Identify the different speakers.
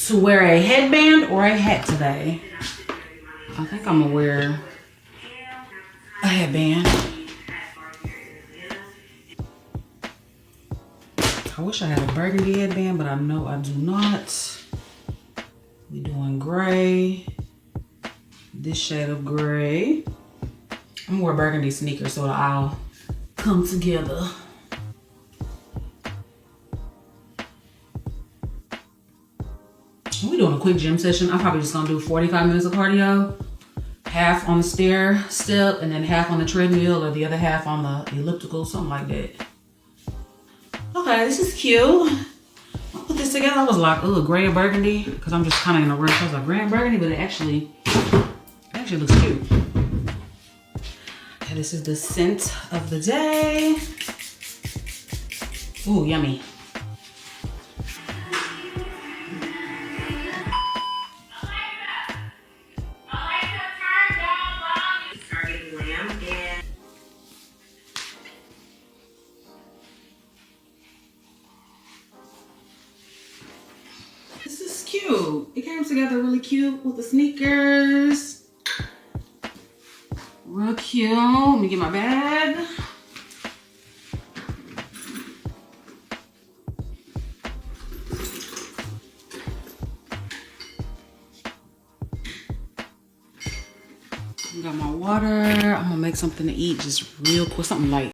Speaker 1: to wear a headband or a hat today. I think I'm gonna wear a headband. I wish I had a burgundy headband, but I know I do not. We're doing gray. This shade of gray. I'm gonna wear burgundy sneakers so it'll all come together. We're doing a quick gym session. I'm probably just gonna do 45 minutes of cardio. Half on the stair step and then half on the treadmill or the other half on the elliptical, something like that. Okay, this is cute. I'll put this together. I was like, oh, gray and burgundy, because I'm just kind of in a rush. I was like, gray and burgundy, but it actually looks cute. Okay, this is the scent of the day. Ooh, yummy. This is cute. It came together really cute with the sneakers. Real cute. Let me get my bag. Got my water. I'm gonna make something to eat just real quick, something light.